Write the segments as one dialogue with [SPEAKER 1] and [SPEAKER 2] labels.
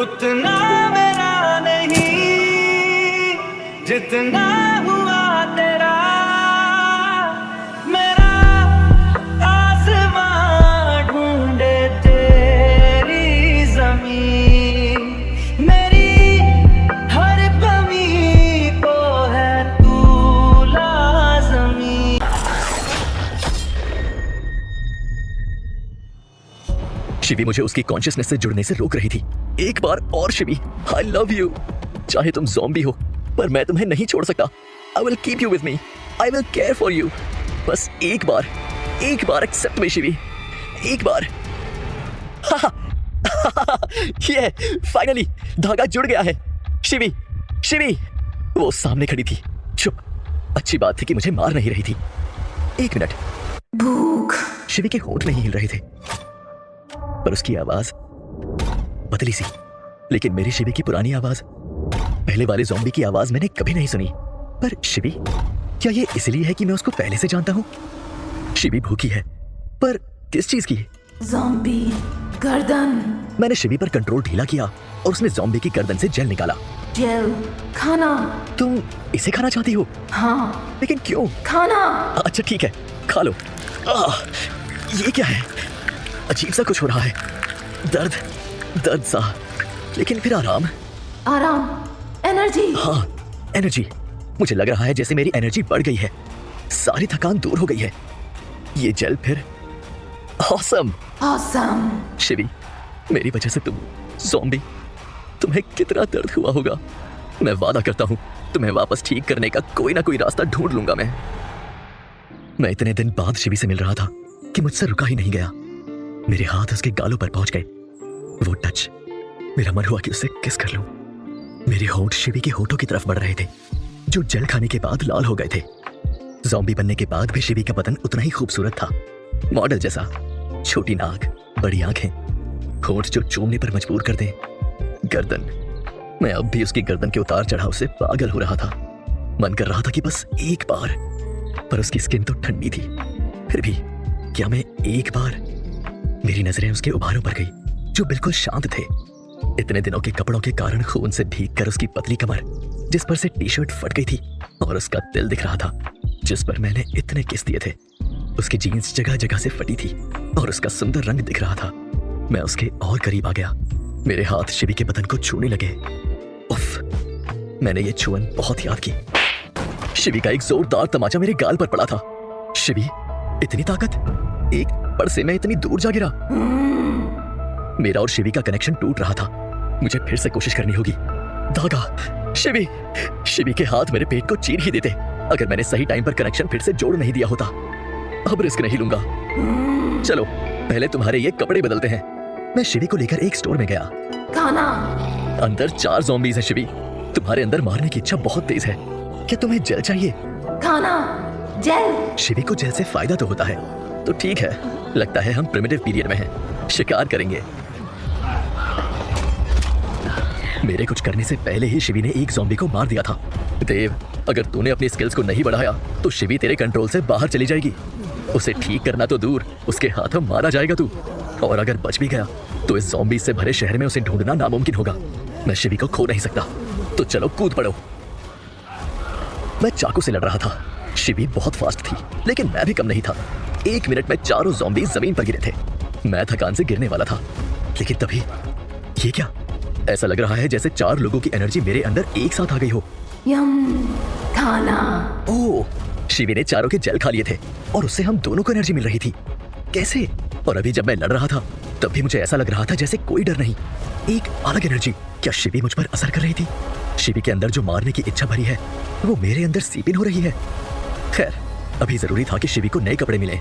[SPEAKER 1] उतना मेरा नहीं जितना हुआ तेरा। मेरा आसमां ढूंढे तेरी जमीन, मेरी हर कमी को है तू लाज़मी।
[SPEAKER 2] शिवी मुझे उसकी कॉन्शियसनेस से जुड़ने से रोक रही थी। एक बार और शिवी, आई लव यू। चाहे तुम ज़ॉम्बी हो, पर मैं तुम्हें नहीं छोड़ सकता। I will keep you with me, I will care for you. बस एक बार एक्सेप्ट मी शिवी, एक बार। ये फाइनली धागा जुड़ गया है। शिवी, शिवी वो सामने खड़ी थी, चुप। अच्छी बात थी कि मुझे मार नहीं रही थी। एक मिनट।
[SPEAKER 3] भूख।
[SPEAKER 2] शिवी के होंठ नहीं हिल रहे थे, पर उसकी आवाज पतली सी, लेकिन मेरी शिवी की पुरानी आवाज। पहले वाले ज़ॉम्बी की आवाज मैंने कभी नहीं सुनी। पर शिवी, क्या ये इसलिए है कि मैं उसको पहले से जानता हूँ? शिवी भूखी है, पर किस चीज की?
[SPEAKER 3] ज़ॉम्बी गर्दन।
[SPEAKER 2] मैंने शिवी पर कंट्रोल ढीला किया और उसने ज़ॉम्बी की गर्दन से जेल निकाला।
[SPEAKER 3] जेल खाना।
[SPEAKER 2] तुम इसे खाना चाहती हो?
[SPEAKER 3] हाँ।
[SPEAKER 2] लेकिन क्यों?
[SPEAKER 3] खाना।
[SPEAKER 2] अच्छा ठीक है, खा लो। ये क्या है? अजीब सा कुछ हो रहा है। दर्द सा, लेकिन फिर आराम।
[SPEAKER 3] एनर्जी।
[SPEAKER 2] हाँ, एनर्जी। मुझे लग रहा है जैसे मेरी एनर्जी बढ़ गई है, सारी थकान दूर हो गई है। ये जेल फिर ऑसम। शिवी, मेरी वजह से तुम ज़ॉम्बी, तुम्हें कितना दर्द हुआ होगा। मैं वादा करता हूँ तुम्हें वापस ठीक करने का कोई ना कोई रास्ता ढूंढ लूंगा। मैं इतने दिन बाद शिवी से मिल रहा था कि मुझसे रुका ही नहीं गया। मेरे हाथ उसके गालों पर पहुंच गए। वो टच, मेरा मन हुआ कि उससे किस कर लूं। मेरे होंठ शिवी के होठों की तरफ बढ़ रहे थे, जो जेल खाने के बाद लाल हो गए थे। ज़ॉम्बी बनने के बाद भी शिवी का बदन उतना ही खूबसूरत था, मॉडल जैसा। छोटी नाक, बड़ी आंखें, होंठ जो चूमने पर मजबूर कर दें। गर्दन, मैं अब भी उसकी गर्दन के उतार चढ़ाव से पागल हो रहा था। मन कर रहा था कि बस एक बार, पर उसकी स्किन तो ठंडी थी। फिर भी क्या मैं एक बार? मेरी नजरें उसके उभारों पर गई, जो बिल्कुल शांत थे। इतने दिनों के कपड़ों के कारण खून से भीग कर उसकी पतली कमर, जिस पर से टी शर्ट फट गई थी, और उसका दिल दिख रहा था, जिस पर मैंने इतने किस दिए थे। उसकी जीन्स जगह जगह से फटी थी और उसका सुंदर रंग दिख रहा था। मैं उसके और करीब आ गया। मेरे हाथ शिवी के बदन को छूने लगे। उफ, मैंने ये छुअन बहुत याद की। शिवी का एक जोरदार तमाचा मेरे गाल पर पड़ा था। शिवी, इतनी ताकत, एक पड़ से मैं इतनी दूर जा गिरा। मेरा और शिवी का कनेक्शन टूट रहा था। मुझे फिर से कोशिश करनी होगी। धागा, शिवी के हाथ मेरे पेट को चीर ही देते अगर मैंने सही टाइम पर कनेक्शन फिर से जोड़ नहीं दिया होता। अब रिस्क नहीं लूंगा। चलो पहले तुम्हारे ये कपड़े बदलते हैं। मैं शिवी को लेकर एक स्टोर में गया।
[SPEAKER 3] खाना।
[SPEAKER 2] अंदर 4 ज़ॉम्बीज़ हैं शिवी। तुम्हारे अंदर मारने की इच्छा बहुत तेज है। क्या तुम्हें जेल चाहिए?
[SPEAKER 3] खाना, जेल।
[SPEAKER 2] शिवी को जेल से फायदा तो होता है, तो ठीक है। लगता है हम प्रिमिटिव पीरियड में हैं। शिकार करेंगे। मेरे कुछ करने से पहले ही शिवी ने एक ज़ॉम्बी को मार दिया था। देव, अगर तूने अपनी स्किल्स को नहीं बढ़ाया तो शिवी तेरे कंट्रोल से बाहर चली जाएगी। उसे ठीक करना तो दूर, उसके हाथों मारा जाएगा तू। और अगर बच भी गया तो इस ज़ॉम्बी से भरे शहर में उसे ढूंढना नामुमकिन होगा। मैं शिवी को खो नहीं सकता, तो चलो कूद पड़ो। मैं चाकू से लड़ रहा था। शिवी बहुत फास्ट थी, लेकिन मैं भी कम नहीं था। 1 मिनट में 4 ज़ॉम्बी जमीन पर गिरे थे। मैं थकान से गिरने वाला था, लेकिन तभी ये क्या? ऐसा लग रहा है जैसे 4 लोगों की एनर्जी मेरे अंदर एक साथ आ गई हो।
[SPEAKER 3] यम, खाना।
[SPEAKER 2] ओह, शिवी ने 4 के जेल खा लिए थे और उससे हम दोनों को एनर्जी मिल रही थी। कैसे? और अभी जब मैं लड़ रहा था तब भी मुझे ऐसा लग रहा था जैसे कोई डर नहीं, एक अलग एनर्जी। क्या शिवी मुझ पर असर कर रही थी? शिवी के अंदर जो मारने की इच्छा भरी है वो मेरे अंदर सीप इन हो रही है। खैर, अभी जरूरी था कि शिवी को नए कपड़े मिले।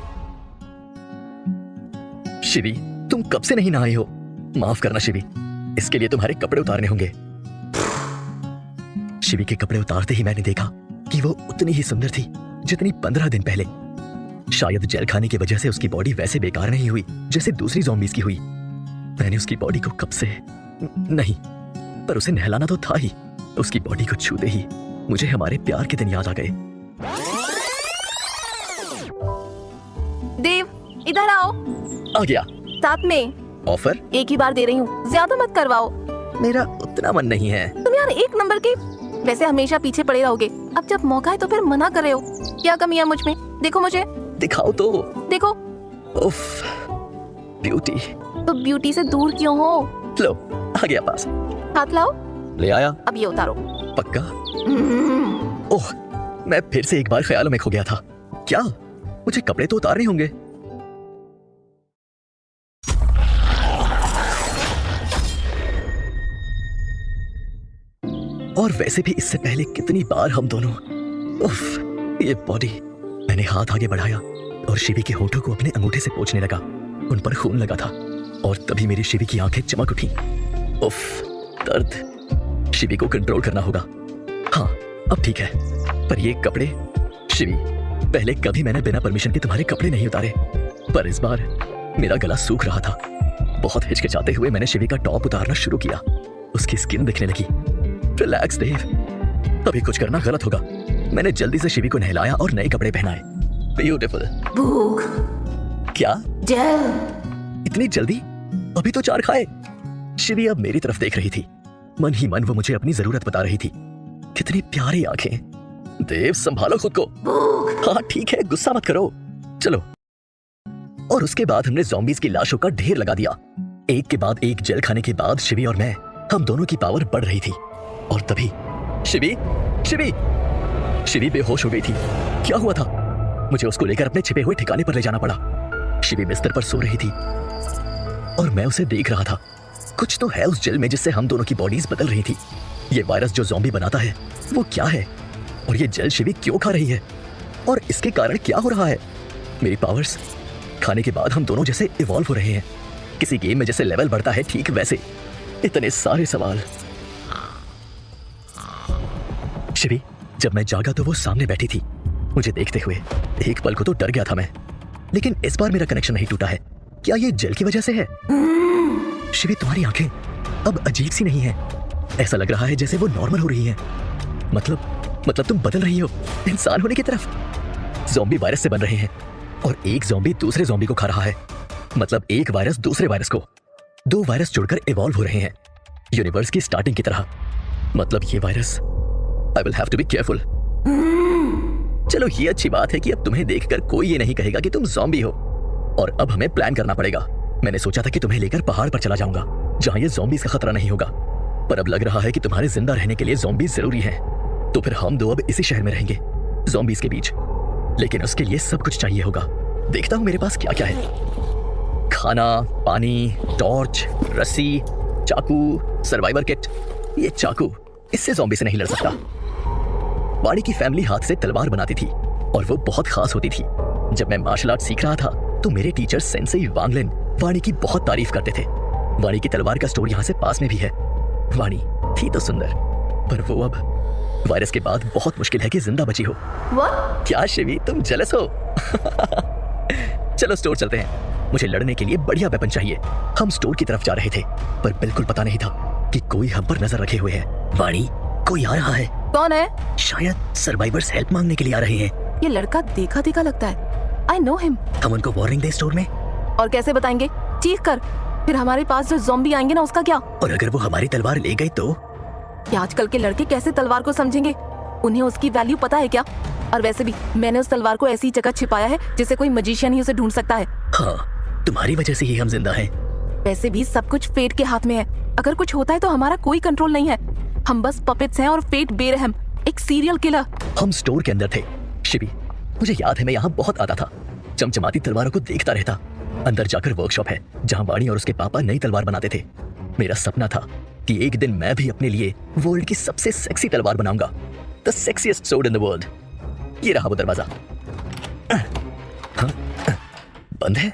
[SPEAKER 2] शिवी, तुम कब से नहीं नहाई हो? माफ करना शिवी, इसके लिए तुम्हारे कपड़े उतारने होंगे। शिवी के कपड़े उतारते ही मैंने देखा कि वो उतनी ही सुंदर थी जितनी 15 दिन पहले। शायद जेल खाने की वजह से उसकी बॉडी वैसे बेकार नहीं हुई जैसे दूसरी ज़ॉम्बीज़ की हुई। मैंने उसकी बॉडी को कब से नहीं, पर उसे नहलाना तो था ही। उसकी बॉडी को छूते ही मुझे हमारे प्यार के दिन याद आ गए।
[SPEAKER 4] देव, इधर आओ।
[SPEAKER 2] आ गया।
[SPEAKER 4] साथ में
[SPEAKER 2] ऑफर?
[SPEAKER 4] एक ही बार दे रही हूँ, ज्यादा मत करवाओ।
[SPEAKER 2] मेरा उतना मन नहीं है।
[SPEAKER 3] तुम यार एक नंबर के वैसे हमेशा पीछे पड़े रहोगे। अब जब मौका है तो फिर मना कर रहे हो। क्या कमी है मुझ में? देखो मुझे।
[SPEAKER 2] दिखाओ तो।
[SPEAKER 3] देखो।
[SPEAKER 2] उफ, ब्यूटी।
[SPEAKER 3] तो ब्यूटी से दूर क्यों हो?
[SPEAKER 2] लो, आ गया पास।
[SPEAKER 3] हाथ लाओ।
[SPEAKER 2] ले आया।
[SPEAKER 3] अब ये उतारो।
[SPEAKER 2] पक्का? ओह, मैं फिर से एक बार ख्यालों में खो गया था। क्या मुझे कपड़े तो उतारने होंगे? और वैसे भी इससे पहले कितनी बार हम दोनों, उफ, ये बॉडी। मैंने हाथ आगे बढ़ाया और शिवी के होठों को अपने अंगूठे से पोंछने लगा। उन पर खून लगा था और तभी मेरी शिवी की आंखें चमक उठी। उफ, दर्द। शिवी को कंट्रोल करना होगा। हाँ, अब ठीक है। पर ये कपड़े, शिवी, पहले कभी मैंने बिना परमिशन के तुम्हारे कपड़े नहीं उतारे, पर इस बार मेरा गला सूख रहा था। बहुत हिचकिचाते हुए मैंने शिवी का टॉप उतारना शुरू किया। उसकी स्किन दिखने लगी। रिलैक्स देव, अभी कुछ करना गलत होगा। मैंने जल्दी से शिवी को नहलाया और नए कपड़े पहनाए। ब्यूटीफुल।
[SPEAKER 3] भूख।
[SPEAKER 2] क्या?
[SPEAKER 3] जेल।
[SPEAKER 2] इतनी जल्दी? अभी तो 4 खाए। शिवी अब मेरी तरफ देख रही थी। मन ही मन वो मुझे अपनी जरूरत बता रही थी। कितनी प्यारी आंखें। देव, संभालो खुद को। हाँ ठीक है, गुस्सा मत करो। चलो। और उसके बाद हमने ज़ॉम्बीज़ की लाशों का ढेर लगा दिया। एक के बाद एक जेल खाने के बाद शिवी और मैं, हम दोनों की पावर बढ़ रही थी। और तभी शिवी शिवी शिवी बेहोश हो गई थी। क्या हुआ था? मुझे उसको लेकर अपने छिपे हुए ठिकाने पर ले जाना पड़ा। शिवी बिस्तर पर सो रही थी और मैं उसे देख रहा था। कुछ तो है उस जेल में जिससे हम दोनों की बॉडीज बदल रही थी। ये वायरस जो ज़ॉम्बी बनाता है वो क्या है? और ये जेल शिवी क्यों खा रही है? और इसके कारण क्या हो रहा है? मेरी पावर्स खाने के बाद हम दोनों जैसे इवॉल्व हो रहे हैं। किसी गेम में जैसे लेवल बढ़ता है ठीक वैसे। इतने सारे सवाल। शिवी, जब मैं जागा तो वो सामने बैठी थी मुझे देखते हुए। एक पल को तो डर गया था मैं, लेकिन इस बार मेरा कनेक्शन नहीं टूटा है। क्या ये जेल की वजह से है? शिवी, तुम्हारी आंखें अब अजीब सी नहीं है। ऐसा लग रहा है जैसे वो नॉर्मल हो रही हैं। मतलब तुम बदल रही हो इंसान होने की तरफ। ज़ॉम्बी वायरस से बन रहे हैं और एक ज़ॉम्बी दूसरे ज़ॉम्बी को खा रहा है। मतलब एक वायरस दूसरे वायरस को। 2 वायरस जुड़कर इवॉल्व हो रहे हैं, यूनिवर्स की स्टार्टिंग की तरह। मतलब ये virus, I will have to be careful। चलो, ये अच्छी बात है कि अब तुम्हें देखकर कोई ये नहीं कहेगा कि तुम ज़ॉम्बी हो। और अब हमें प्लान करना पड़ेगा। मैंने सोचा था कि तुम्हें लेकर पहाड़ पर चला जाऊंगा जहां ये ज़ॉम्बीज़ का खतरा नहीं होगा, पर अब लग रहा है कि तुम्हारे जिंदा रहने के लिए ज़ॉम्बीज़ जरूरी हैं। तो फिर हम 2 अब इसी शहर में रहेंगे, ज़ॉम्बीज़ के बीच। लेकिन उसके लिए सब कुछ चाहिए होगा। देखता हूं मेरे पास क्या क्या है। खाना, पानी, टॉर्च, रस्सी, चाकू, सर्वाइवर किट। ये चाकू, इससे ज़ॉम्बी से नहीं लड़ सकता। वाणी की फैमिली हाथ से तलवार बनाती थी और वो बहुत खास होती थी। जब मैं मार्शल आर्ट सीख रहा था तो मेरे टीचर सेंसेई वांगलिन वाणी की बहुत तारीफ करते थे। वाणी की तलवार का स्टोर यहाँ से पास में भी है। वाणी थी तो सुंदर, पर वो अब वायरस के बाद बहुत मुश्किल है कि जिंदा बची हो।
[SPEAKER 3] What?
[SPEAKER 2] क्या शिवी, तुम जेलस हो? चलो स्टोर चलते हैं। मुझे लड़ने के लिए बढ़िया वेपन चाहिए। हम स्टोर की तरफ जा रहे थे पर बिल्कुल पता नहीं था कि कोई हम पर नजर रखे हुए है। वाणी, कोई आ रहा है।
[SPEAKER 3] कौन है?
[SPEAKER 2] शायद सर्वाइवर्स हेल्प मांगने के लिए आ रहे हैं।
[SPEAKER 3] ये लड़का देखा देखा लगता है। I know him।
[SPEAKER 2] हम उनको वार्निंग दे स्टोर में?
[SPEAKER 3] और कैसे बताएंगे? चीख कर। फिर हमारे पास जो ज़ॉम्बी आएंगे ना, उसका क्या?
[SPEAKER 2] और अगर वो हमारी तलवार ले गए तो?
[SPEAKER 3] क्या आजकल के लड़के कैसे तलवार को समझेंगे? उन्हें उसकी वैल्यू पता है क्या? और वैसे भी मैंने उस तलवार को ऐसी जगह छिपाया है जिसे कोई मजिशियन ही उसे ढूंढ सकता है।
[SPEAKER 2] हाँ, तुम्हारी वजह से ही हम जिंदा हैं।
[SPEAKER 3] वैसे भी सब कुछ फेट के हाथ में है। अगर कुछ होता है तो हमारा कोई कंट्रोल नहीं है। हम बस पपेट्स हैं और फेट बेरहम, एक सीरियल किलर।
[SPEAKER 2] हम स्टोर के अंदर थे। शिवी, मुझे याद है मैं यहाँ बहुत आता था। चमचमाती तलवारों को देखता रहता। अंदर जाकर वर्कशॉप है जहाँ वाणी और उसके पापा नई तलवार बनाते थे। मेरा सपना था कि एक दिन मैं भी अपने लिए वर्ल्ड की सबसे सेक्सी तलवार बनाऊंगा। The sexiest sword in the world. ये रहा वो दरवाजा। हाँ, बंद है।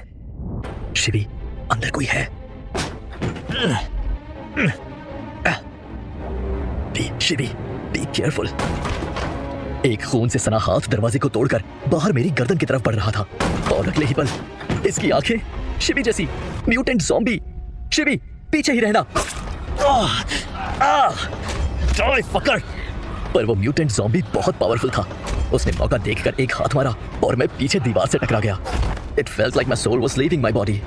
[SPEAKER 2] शिवी, अंदर कोई है। Shivi, be careful. एक खून से सना हाथ दरवाजे को तोड़कर बाहर मेरी गर्दन की तरफ बढ़ रहा था और अगले ही पल इसकी आंखें शिवी जैसी। Mutant zombie. शिवी, पीछे ही रहना। फकर। पर वो म्यूटेंट ज़ॉम्बी बहुत पावरफुल था। उसने मौका देखकर एक हाथ मारा और मैं पीछे दीवार से टकरा गया। It felt like my soul was leaving my body।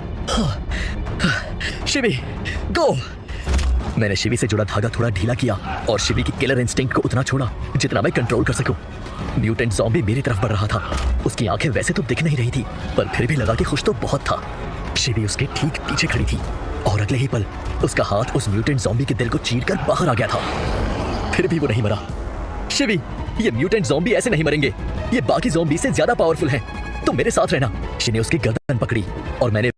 [SPEAKER 2] Shivi, गो। मैंने शिवी से जुड़ा धागा थोड़ा ढीला किया और शिवी की किलर इंस्टिंक्ट को उतना छोड़ा जितना मैं कंट्रोल कर सकूं। म्यूटेंट ज़ॉम्बी मेरी तरफ बढ़ रहा था। उसकी आंखें वैसे तो दिख नहीं रही थी, पर फिर भी लगा कि खुश तो बहुत था। शिवी उसके ठीक पीछे खड़ी थी और अगले ही पल उसका हाथ उस म्यूटेंट ज़ॉम्बी के दिल को चीरकर बाहर आ गया था। फिर भी वो नहीं मरा। शिवी, ये म्यूटेंट ज़ॉम्बी ऐसे नहीं मरेंगे। ये बाकी ज़ॉम्बी से ज्यादा पावरफुल हैं। तुम मेरे साथ रहना। शिवी ने उसकी गर्दन पकड़ी और मैंने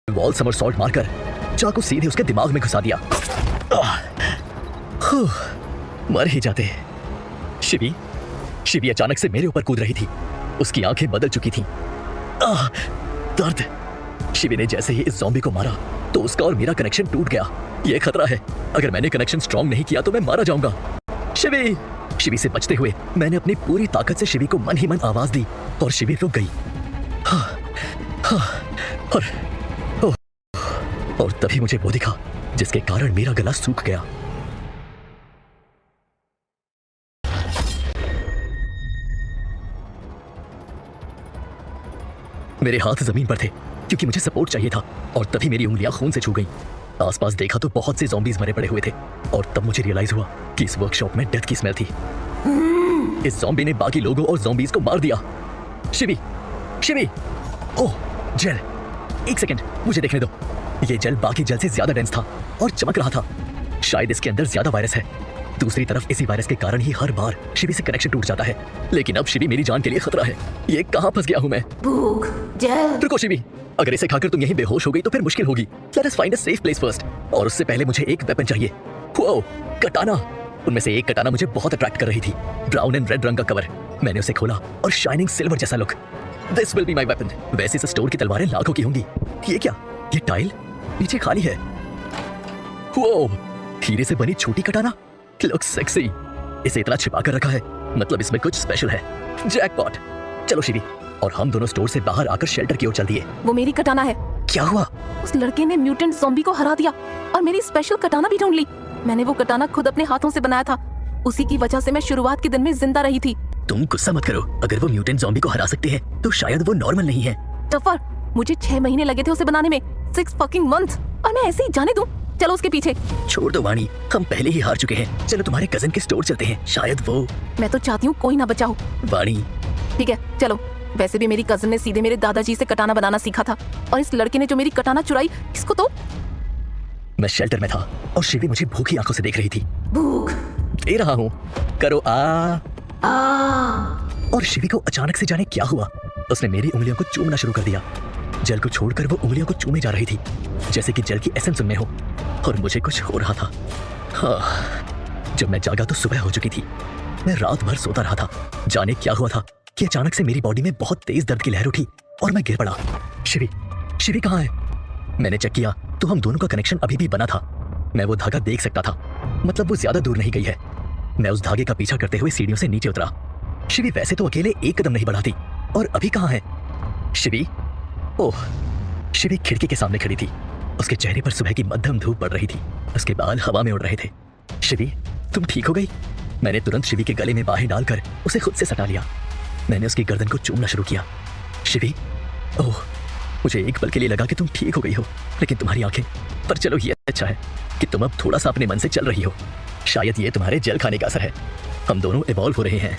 [SPEAKER 2] वॉल समरसॉल्ट मारकर चाकू सीधे उसके दिमाग में घुसा दिया। मर ही जाते। शिवी अचानक से मेरे ऊपर कूद रही थी। उसकी आंखें बदल चुकी थीं। दर्द। शिवी ने जैसे ही इस ज़ॉम्बी को मारा तो उसका और मेरा कनेक्शन टूट गया। ये खतरा है। अगर मैंने कनेक्शन स्ट्रॉन्ग नहीं किया तो मैं मारा जाऊंगा। शिवी से बचते हुए मैंने अपनी पूरी ताकत से शिवी को मन ही मन आवाज दी और शिवी रुक गई। और तभी मुझे वो दिखा जिसके कारण मेरा गला सूख गया। मेरे हाथ जमीन पर थे क्योंकि मुझे सपोर्ट चाहिए था और तभी मेरी उंगलियां खून से छू गईं। आसपास देखा तो बहुत से ज़ॉम्बीज मरे पड़े हुए थे और तब मुझे रियलाइज हुआ कि इस वर्कशॉप में डेथ की स्मेल थी। इस ज़ॉम्बी ने बाकी लोगों और ज़ॉम्बीज को मार दिया। शिवी, ओह जेल, एक सेकंड मुझे देखने दो। ये जेल बाकी जेल से ज्यादा डेंस था और चमक रहा था। शायद इसके अंदर ज्यादा वायरस है। दूसरी तरफ इसी वायरस के कारण ही हर बार शिवी से कनेक्शन टूट जाता है। लेकिन अब शिवी मेरी जान के लिए खतरा है। ये कहाँ फंस गया हूँ मैं?
[SPEAKER 3] भूख, जेल।
[SPEAKER 2] रुको शिवी, अगर इसे खाकर तुम यहीं बेहोश हो गई तो फिर मुश्किल होगी। Let us find a safe place first. और उससे पहले मुझे एक वेपन चाहिए। वाओ, कटाना। उनमें से एक कटाना मुझे बहुत अट्रैक्ट कर रही थी। ब्राउन एंड रेड रंग का कवर। मैंने उसे खोला और शाइनिंग सिल्वर जैसा look. This will be my weapon. वैसे इस स्टोर की तलवारें लाखों की होंगी। ये क्या? ये टाइल नीचे खाली है। वाओ, हीरे से बनी छोटी कटाना। Looks sexy. इसे इतना छिपा कर रखा है, मतलब इसमें कुछ स्पेशल है। जैकपॉट। चलो शिवी। और हम दोनों स्टोर से बाहर आकर शेल्टर की ओर चल दिए।
[SPEAKER 3] वो मेरी कटाना है।
[SPEAKER 2] क्या हुआ?
[SPEAKER 3] उस लड़के ने म्यूटेंट ज़ॉम्बी को हरा दिया और मेरी स्पेशल कटाना भी ढूंढ ली। मैंने वो कटाना खुद अपने हाथों से बनाया था। उसी की वजह से मैं शुरुआत के दिन में जिंदा रही थी।
[SPEAKER 2] तुम गुस्सा मत करो। अगर वो म्यूटेंट ज़ॉम्बी को हरा सकते हैं तो शायद वो नॉर्मल नहीं है।
[SPEAKER 3] टफर, मुझे 6 महीने लगे थे उसे बनाने में। 6 fucking months। और मैं ऐसे ही जाने दूं? चलो उसके पीछे।
[SPEAKER 2] छोड़ दो वाणी, हम पहले ही हार चुके हैं। चलो तुम्हारे कजन के स्टोर चलते हैं, शायद वो।
[SPEAKER 3] मैं तो चाहती हूँ कोई ना बचा हो।
[SPEAKER 2] वाणी।
[SPEAKER 3] ठीक है चलो। वैसे भी मेरी कजन ने सीधे मेरे दादाजी से कटाना बनाना सीखा था और इस लड़के ने जो मेरी कटाना चुराई, इसको तो।
[SPEAKER 2] मैं शेल्टर में था और शिवी मुझे भूखी आंखों से देख रही थी।
[SPEAKER 3] भूख
[SPEAKER 2] दे रहा हूँ, करो आ। और शिवी को अचानक से जाने क्या हुआ, उसने मेरी उंगलियों को चूमना शुरू कर दिया। जल को छोड़कर वो उंगलियों को चूमे जा रही थी जैसे कि जल की एसेंस उनमें हो। और मुझे कुछ हो रहा था। हाँ, जब मैं जागा तो सुबह हो चुकी थी। मैं रात भर सोता रहा था। जाने क्या हुआ था कि अचानक से मेरी बॉडी में बहुत तेज दर्द की लहर उठी और मैं गिर पड़ा। शिवी कहाँ है? मैंने चेक किया तो हम दोनों का कनेक्शन अभी भी बना था। मैं वो धागा देख सकता था, मतलब वो ज्यादा दूर नहीं गई है। मैं उस धागे का पीछा करते हुए सीढ़ियों से नीचे उतरा। शिवी वैसे तो अकेले एक कदम नहीं बढ़ाती, और अभी कहाँ है शिवी? ओह, शिवी खिड़की के सामने खड़ी थी। उसके चेहरे पर सुबह की मध्यम धूप पड़ रही थी। उसके बाल हवा में उड़ रहे थे। शिवी, तुम ठीक हो गई? मैंने तुरंत शिवी के गले में बाहें डालकर उसे खुद से सटा लिया। मैंने उसकी गर्दन को चूमना शुरू किया। शिवी, ओह, मुझे एक पल के लिए लगा कि तुम ठीक हो गई हो, लेकिन तुम्हारी आंखें। पर चलो ये अच्छा है कि तुम अब थोड़ा सा अपने मन से चल रही हो। शायद ये तुम्हारे जेल खाने का असर है। हम दोनों इवॉल्व हो रहे हैं।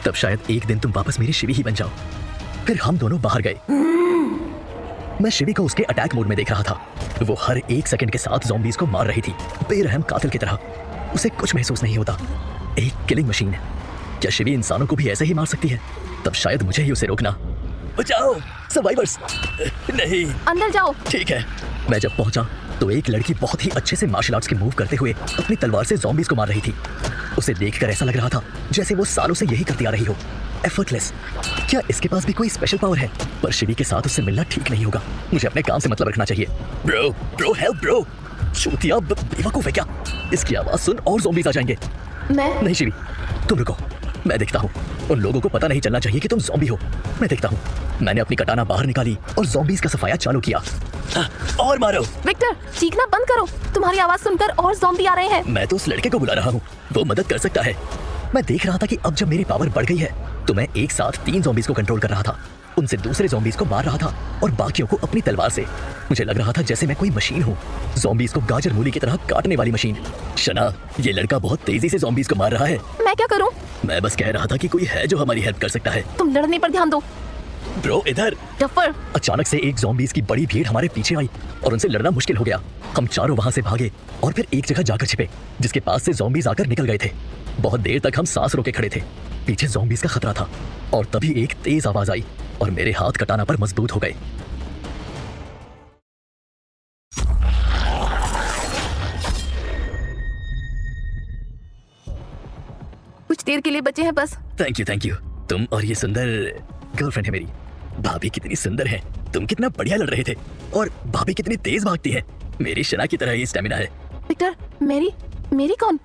[SPEAKER 2] तब शायद एक दिन तुम वापस मेरी शिवी ही बन जाओ। फिर हम दोनों बाहर गए। मैं शिवी को उसके अटैक मोड में देख रहा था। वो हर एक सेकंड के साथ ज़ॉम्बीज को मार रही थी, बेरहम कातिल की तरह। उसे कुछ महसूस नहीं होता। एक किलिंग मशीन। क्या शिवी इंसानों को भी ऐसे ही मार सकती है? तब शायद मुझे ही उसे रोकना। बचाओ सर्वाइवर्स। नहीं,
[SPEAKER 3] अंदर जाओ।
[SPEAKER 2] ठीक है। मैं जब पहुंचा तो एक लड़की बहुत ही अच्छे से मार्शल आर्ट्स के मूव करते हुए अपनी तलवार से ज़ॉम्बीज को मार रही थी। उसे देखकर ऐसा लग रहा था जैसे वो सालों से यही करती आ रही हो, एफर्टलेस। क्या इसके पास भी कोई स्पेशल पावर है? पर शिवी के साथ उससे मिलना ठीक नहीं होगा। मुझे अपने काम से मतलब रखना चाहिए। Bro help bro. चूतिया बेवकूफ है क्या? इसकी आवाज सुन और ज़ॉम्बीज आ जाएंगे।
[SPEAKER 3] मैं
[SPEAKER 2] नहीं शिवी, तुम रुको, मैं देखता हूँ। उन लोगों को पता नहीं चलना चाहिए कि तुम ज़ॉम्बी हो। मैं देखता हूँ। मैंने अपनी कटाना बाहर निकाली और ज़ॉम्बीज का सफाया चालू किया। और मारो।
[SPEAKER 3] विक्टर, चीखना बंद करो। तुम्हारी आवाज सुनकर और ज़ॉम्बी आ रहे हैं।
[SPEAKER 2] मैं तो उस लड़के को बुला रहा हूँ, वो मदद कर सकता है। मैं देख रहा था कि अब जब मेरी पावर बढ़ गई है तो मैं एक साथ 3 ज़ॉम्बीज को कंट्रोल कर रहा था। उनसे दूसरे ज़ॉम्बीज़ को मार रहा था और बाकियों को अपनी तलवार से। मुझे लग रहा था जैसे मैं कोई मशीन हूँ, ज़ॉम्बीज़ को गाजर मूली की तरह काटने वाली मशीन। शना, ये लड़का बहुत तेजी से ज़ॉम्बीज़ को मार रहा है।
[SPEAKER 3] मैं क्या करूं?
[SPEAKER 2] मैं बस कह रहा था कि कोई है जो हमारी हेल्प कर सकता है।
[SPEAKER 3] तुम लड़ने पर ध्यान दो।
[SPEAKER 2] ब्रो इधर।
[SPEAKER 3] डफर,
[SPEAKER 2] अचानक से एक ज़ॉम्बीज़ की बड़ी भीड़ हमारे पीछे आई और उनसे लड़ना मुश्किल हो गया। हम चारों वहां से भागे और फिर एक जगह जाकर छिपे जिसके पास से ज़ॉम्बीज़ आकर निकल गए थे। बहुत देर तक हम सांस रोके खड़े थे। पीछे ज़ॉम्बीज़ का खतरा था और तभी एक तेज आवाज आई और मेरे हाथ कटाना पर मजबूत हो गए।
[SPEAKER 3] कुछ देर के लिए बचे हैं बस।
[SPEAKER 2] Thank you. तुम और ये सुंदर गर्लफ्रेंड है मेरी। भाभी कितनी सुंदर है। तुम कितना बढ़िया लड़ रहे थे और भाभी कितनी तेज भागती है। मेरी शना की तरह ही स्टेमिना है।
[SPEAKER 3] विक्टर, मेरी कौन?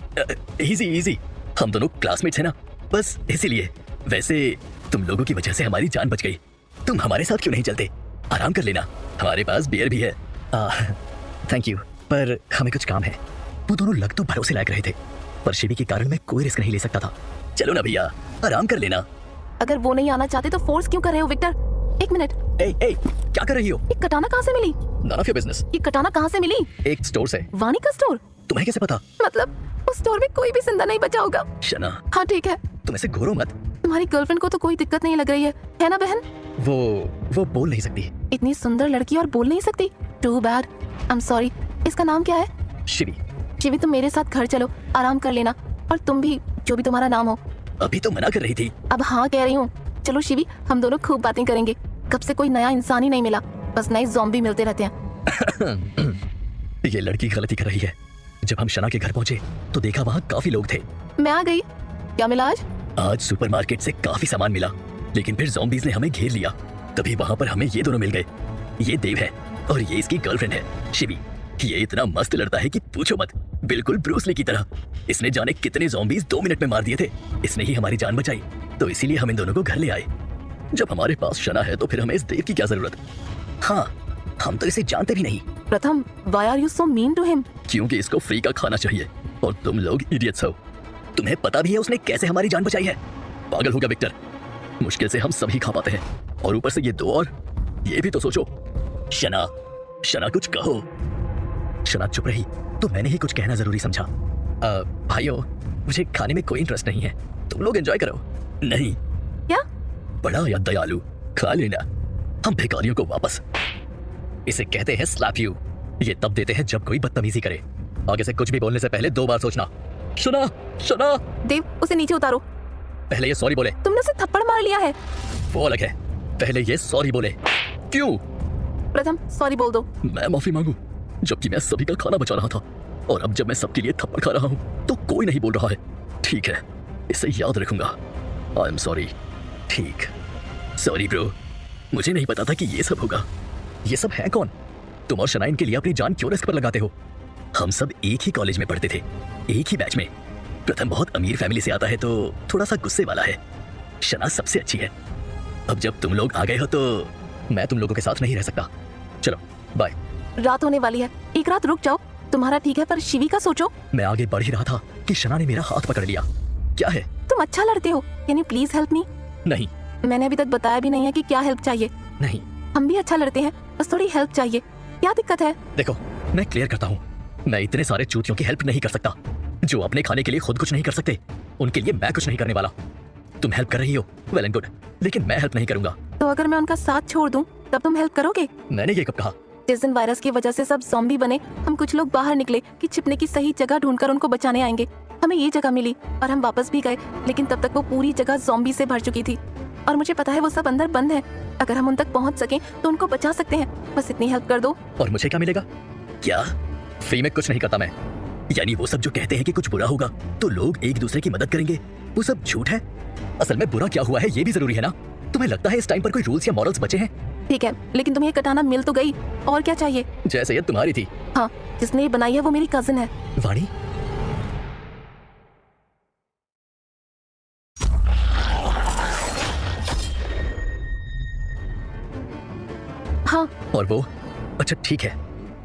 [SPEAKER 2] इजी। हम दोनों क्लासमेट्स हैं ना, बस इसीलिए। वैसे तुम लोगों की वजह से हमारी जान बच गई। तुम हमारे साथ क्यों नहीं चलते? आराम कर लेना, हमारे पास बियर भी है। थैंक यू, पर हमें कुछ काम है। वो दोनों लग तो भरोसे लायक रहे थे, पर शिवी के कारण मैं कोई रिस्क नहीं ले सकता था। चलो ना भैया, आराम कर लेना।
[SPEAKER 3] अगर वो नहीं आना चाहते तो फोर्स क्यों कर रहे हो विक्टर? एक मिनट।
[SPEAKER 2] ए, क्या कर रही हो?
[SPEAKER 3] ये कटाना कहाँ से मिली?
[SPEAKER 2] None of your business।
[SPEAKER 3] ये कटाना कहाँ से मिली?
[SPEAKER 2] एक स्टोर से।
[SPEAKER 3] वानी का स्टोर?
[SPEAKER 2] तुम्हें कैसे पता?
[SPEAKER 3] मतलब उस स्टोर में कोई भी जिंदा नहीं बचा होगा।
[SPEAKER 2] शना,
[SPEAKER 3] हाँ ठीक है।
[SPEAKER 2] तुम ऐसे घोरो मत।
[SPEAKER 3] तुम्हारी गर्लफ्रेंड को तो कोई दिक्कत नहीं लग रही है ना बहन?
[SPEAKER 2] वो बोल नहीं सकती।
[SPEAKER 3] इतनी सुंदर लड़की और बोल नहीं सकती? Too bad. I am sorry. इसका नाम क्या है?
[SPEAKER 2] शिवी,
[SPEAKER 3] तुम मेरे साथ घर चलो, आराम कर लेना। और तुम भी, जो भी तुम्हारा नाम हो।
[SPEAKER 2] अभी तो मना कर रही थी।
[SPEAKER 3] अब हाँ कह रही हूँ। चलो शिवी, हम दोनों खूब बातें करेंगे। कब से कोई नया इंसान ही नहीं मिला, बस नए ज़ॉम्बी मिलते रहते हैं।
[SPEAKER 2] ये लड़की गलती कर रही है। जब हम शना के घर पहुंचे तो देखा वहाँ काफी लोग थे।
[SPEAKER 3] मैं आ गई। क्या मिला आज?
[SPEAKER 2] आज सुपरमार्केट से काफी सामान मिला, लेकिन फिर ज़ॉम्बीज़ ने हमें घेर लिया। तभी वहाँ पर हमें ये दोनों मिल गए। ये देव है और ये इसकी गर्लफ्रेंड है शिवी। ये इतना मस्त लड़ता है कि पूछो मत, बिल्कुल ब्रूस ली की तरह। इसने जाने कितने ज़ॉम्बीज़ 2 मिनट में मार दिए थे। इसने ही हमारी जान बचाई, तो इसीलिए हम इन दोनों को घर ले आए। जब हमारे पास शना है तो फिर हमें इस देव की क्या जरूरत? हाँ, हम तो इसे जानते भी नहीं।
[SPEAKER 3] प्रथम, why are you so mean to him?
[SPEAKER 2] क्योंकि इसको फ्री का खाना चाहिए और तुम लोग इडियट्स हो। तुम्हें पता भी है उसने कैसे हमारी जान बचाई है? पागल हो गया विक्टर। मुश्किल से हम सभी खा पाते हैं और ऊपर से ये दो और। ये भी तो सोचो। शना कुछ कहो। शना चुप रही तो मैंने ही कुछ कहना जरूरी समझा। भाइयों, मुझे खाने में कोई इंटरेस्ट नहीं है, तुम लोग एंजॉय करो। नहीं।
[SPEAKER 3] क्या?
[SPEAKER 2] बड़ा या दयालु, खा लेना। हम भिखारियों को वापस। इसे कहते हैं स्लैप यू। ये तब देते हैं जब कोई बदतमीजी करे। आगे से कुछ भी बोलने से पहले 2 बार सोचना। शना।
[SPEAKER 3] देव, उसे नीचे उतारो।
[SPEAKER 2] पहले ये सॉरी बोले।
[SPEAKER 3] तुमने उसे थप्पड़ मार लिया है।
[SPEAKER 2] वो अलग है, पहले ये सॉरी बोले। क्यों?
[SPEAKER 3] प्रथम, सॉरी बोल दो। मैं
[SPEAKER 2] माफी मांगू, जबकि मैं सभी का खाना बचा रहा था और अब जब मैं सबके लिए थप्पड़ खा रहा हूँ तो कोई नहीं बोल रहा है। ठीक है, इसे याद रखूंगा। आई एम सॉरी। ठीक, सॉरी ब्रो। मुझे नहीं पता था कि ये सब होगा। ये सब है कौन? तुम और शना इनके लिए अपनी जान क्यों रिस्क पर लगाते हो? हम सब एक ही कॉलेज में पढ़ते थे, एक ही बैच में। प्रथम बहुत अमीर फैमिली से आता है तो थोड़ा सा गुस्से वाला है। शना सबसे अच्छी है। अब जब तुम लोग आ गए हो तो मैं तुम लोगों के साथ नहीं रह सकता। चलो बाय।
[SPEAKER 3] रात होने वाली है, एक रात रुक जाओ। तुम्हारा ठीक है, पर शिवी का सोचो।
[SPEAKER 2] मैं आगे बढ़ ही रहा था कि शना ने मेरा हाथ पकड़ लिया। क्या है?
[SPEAKER 3] तुम अच्छा लड़ते हो, can you please help me?
[SPEAKER 2] नहीं।
[SPEAKER 3] मैंने अभी तक बताया भी नहीं है कि क्या हेल्प चाहिए।
[SPEAKER 2] नहीं।
[SPEAKER 3] हम भी अच्छा लड़ते हैं, बस थोड़ी हेल्प चाहिए। क्या दिक्कत है?
[SPEAKER 2] देखो, मैं क्लियर करता हूँ, मैं इतने सारे चूतियों की हेल्प नहीं कर सकता जो अपने खाने के लिए खुद कुछ नहीं कर सकते। उनके लिए मैं कुछ नहीं करने वाला। तुम हेल्प कर रही हो, वेल एंड गुड, लेकिन मैं हेल्प नहीं करूंगा।
[SPEAKER 3] तो अगर मैं उनका साथ छोड़ दूं, तब तुम हेल्प करोगे?
[SPEAKER 2] मैंने ये कब कहा?
[SPEAKER 3] जिस दिन वायरस की वजह से सब ज़ॉम्बी बने, हम कुछ लोग बाहर निकले कि छिपने की सही जगह ढूंढकर उनको बचाने आएंगे। हमें ये जगह मिली और हम वापस भी गए, लेकिन तब तक वो पूरी जगह ज़ॉम्बी से भर चुकी थी और मुझे पता है वो सब अंदर बंद है। अगर हम उन तक पहुंच सकें तो उनको बचा सकते हैं। बस इतनी हेल्प कर दो।
[SPEAKER 2] और मुझे क्या मिलेगा? क्या फ्री में कुछ नहीं करता मैं? यानी वो सब जो कहते हैं कि कुछ बुरा होगा तो लोग एक दूसरे की मदद करेंगे, वो सब झूठ है। असल में बुरा क्या हुआ है ये भी जरूरी है ना? तुम्हें लगता है इस टाइम पर कोई रूल्स या मॉरल्स बचे हैं?
[SPEAKER 3] ठीक है, लेकिन तुम्हें ये कटाना मिल तो गई, और क्या चाहिए?
[SPEAKER 2] जैसे ये तुम्हारी थी।
[SPEAKER 3] हाँ, जिसने ये बनाई है वो मेरी कजिन है।
[SPEAKER 2] वाणी?
[SPEAKER 3] हाँ।
[SPEAKER 2] और वो? अच्छा ठीक है।